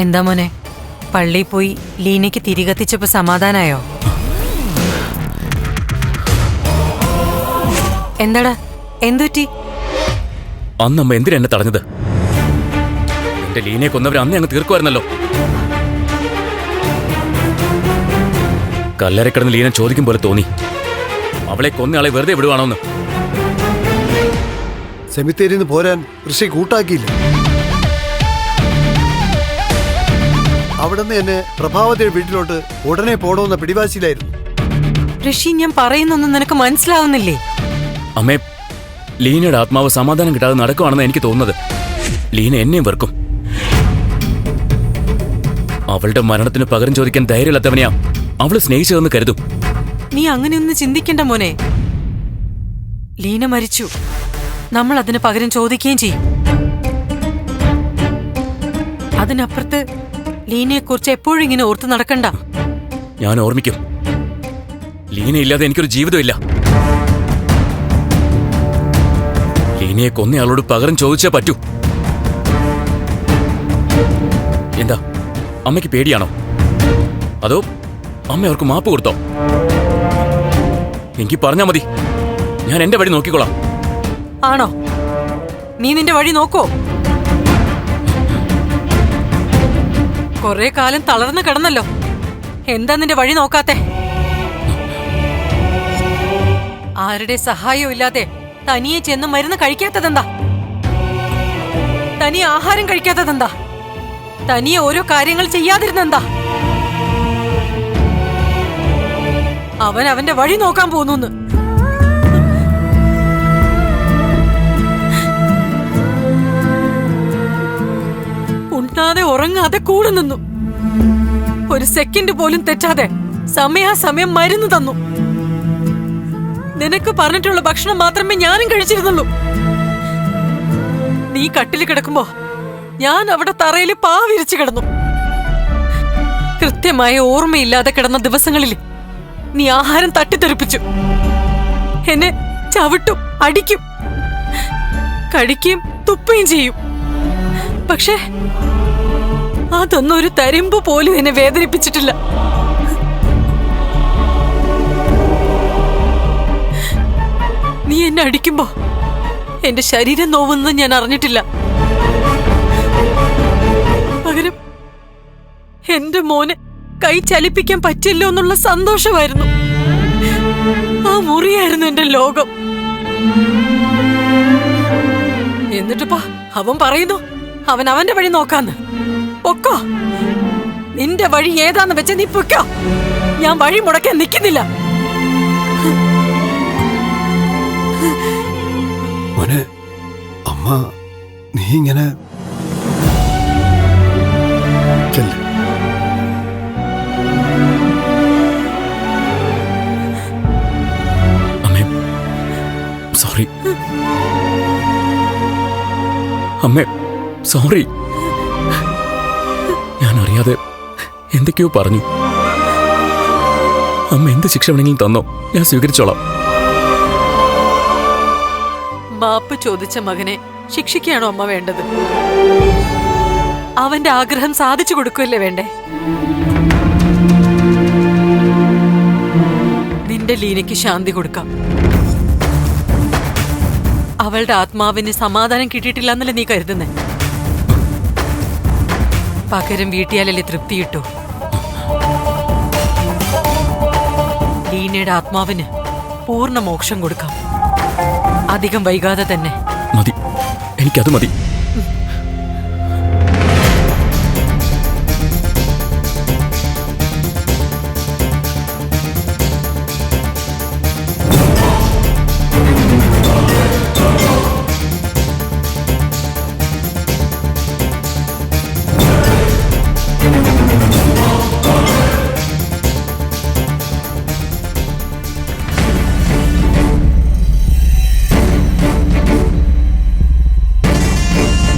എന്താ മോനെ, പള്ളിയിൽ പോയി ലീനയ്ക്ക് തിരികത്തിച്ചപ്പോ സമാധാനായോ? എന്താടാ, എന്തുപറ്റി? അന്നമ്മ എന്തിനാ എന്നെ തടഞ്ഞത്? എന്റെ ലീനയെ കൊന്നവർ അന്ന് അങ്ങ് തീർക്കുമായിരുന്നല്ലോ. കല്ലറക്കിടന്ന് ലീന ചോദിക്കും പോലെ തോന്നി, അവളെ കൊന്നയാളെ വെറുതെ വിടുവാണോന്ന്. സെമിത്തേരിന്ന് പോരാൻ ഋഷി കൂട്ടാക്കിയില്ല. അവിടുന്ന് എന്നെ പ്രഭാവതിയുടെ വീട്ടിലോട്ട് ഉടനെ പോണമെന്ന പിടിവാശിയിലായിരുന്നു. ഋഷി, ഞാൻ പറയുന്നൊന്നും നിനക്ക് മനസ്സിലാവുന്നില്ലേ? അമ്മേ, ലീനയുടെ ആത്മാവ് സമാധാനം കിട്ടാതെ നടക്കുവാണെന്ന് എനിക്ക് തോന്നുന്നത്. ലീന എന്നെയും വെറുക്കും. അവളുടെ മരണത്തിന് പകരം ചോദിക്കാൻ ധൈര്യമില്ലാത്തവനെയാ അവള് സ്നേഹിച്ചതെന്ന് കരുതും. നീ അങ്ങനെയൊന്നും ചിന്തിക്കണ്ട മോനെ. ലീന മരിച്ചു, നമ്മൾ അതിന് പകരം ചോദിക്കുകയും ചെയ്യും. അതിനപ്പുറത്ത് ലീനയെക്കുറിച്ച് എപ്പോഴും ഇങ്ങനെ ഓർത്ത് നടക്കണ്ട. ഞാൻ ഓർമ്മിക്കും. ലീനയില്ലാതെ എനിക്കൊരു ജീവിതമില്ല. ലീനയെ കൊന്നയാളോട് പകരം ചോദിച്ചേ പറ്റൂ. എന്താ, അമ്മയ്ക്ക് പേടിയാണോ? അതോ അമ്മ അവർക്ക് മാപ്പ് കൊടുത്തോ? എനിക്ക് പറഞ്ഞാ മതി, ഞാൻ എന്റെ വഴി നോക്കിക്കോളാം. ആണോ? നീ നിന്റെ വഴി നോക്കോ? കൊറേ കാലം തളർന്നു കിടന്നല്ലോ, എന്താ നിന്റെ വഴി നോക്കാത്തെ? ആരുടെ സഹായവും ഇല്ലാതെ തനിയെ ചെന്ന് മരുന്ന് കഴിക്കാത്തതെന്താ? തനിയെ ആഹാരം കഴിക്കാത്തതെന്താ? തനിയെ ഓരോ കാര്യങ്ങൾ ചെയ്യാതിരുന്നെന്താ? അവൻ അവന്റെ വഴി നോക്കാൻ പോന്നു. ഉണ്ണാതെ ഉറങ്ങാതെ കൂടെ നിന്നു. ഒരു സെക്കൻഡ് പോലും തെറ്റാതെ സമയാസമയം മരുന്ന് തന്നു. നിനക്ക് പറഞ്ഞിട്ടുള്ള ഭക്ഷണം മാത്രമേ ഞാനും കഴിച്ചിരുന്നുള്ളൂ. നീ കട്ടിൽ കിടക്കുമ്പോ ഞാൻ അവിടെ തറയിൽ പാവിരിച്ചു കിടന്നു. കൃത്യമായ ഓർമ്മയില്ലാതെ കിടന്ന ദിവസങ്ങളിൽ നീ ആഹാരം തട്ടിത്തെറിപ്പിച്ചു. എന്നെ ചവിട്ടും, അടിക്കും, കടിക്കുകയും തുപ്പുകയും ചെയ്യും. പക്ഷേ അതൊന്നും ഒരു തരിമ്പ് പോലും എന്നെ വേദനിപ്പിച്ചിട്ടില്ല. നീ എന്നെ അടിക്കുമ്പോ എന്റെ ശരീരം നോവുന്നത് ഞാൻ അറിഞ്ഞിട്ടില്ല. പകരം എന്റെ മോനെ കൈ ചലിപ്പിക്കാൻ പറ്റില്ലോ എന്നുള്ള സന്തോഷമായിരുന്നു. ആ മുറിയായിരുന്നു എന്റെ ലോകം. എന്നിട്ടിപ്പോ അവൻ പറയുന്നു അവൻ അവന്റെ വഴി നോക്കാന്ന്. പൊക്കോ, നിന്റെ വഴി ഏതാന്ന് വെച്ച നീ പൊക്കോ. ഞാൻ വഴി മുടക്കാൻ നിൽക്കുന്നില്ല. മോനെ, അമ്മ നീ ഇങ്ങനെ അമ്മേ, സോറി. അമ്മേ, സോറി. ഞാൻ അറിയാതെ എന്തൊക്കെയോ പറഞ്ഞു. അമ്മ എന്ത് ശിക്ഷ വേണമെങ്കിലും തന്നോ, ഞാൻ സ്വീകരിച്ചോളാം. മാപ്പ് ചോദിച്ച മകനെ ശിക്ഷിക്കുകയാണോ അമ്മ വേണ്ടത്? അവന്റെ ആഗ്രഹം സാധിച്ചു കൊടുക്കുകയല്ലേ വേണ്ടേ? നിന്റെ ലീനയ്ക്ക് ശാന്തി കൊടുക്കാം. അവളുടെ ആത്മാവിന് സമാധാനം കിട്ടിയിട്ടില്ല എന്നല്ലേ നീ കരുതുന്നേ? പകരം വീട്ടിയാലല്ലേ തൃപ്തി കിട്ടൂ? ലീനയുടെ ആത്മാവിന് പൂർണ്ണ മോക്ഷം കൊടുക്കാം. അധികം വൈകാതെ തന്നെ. മതി, എനിക്കത് മതി.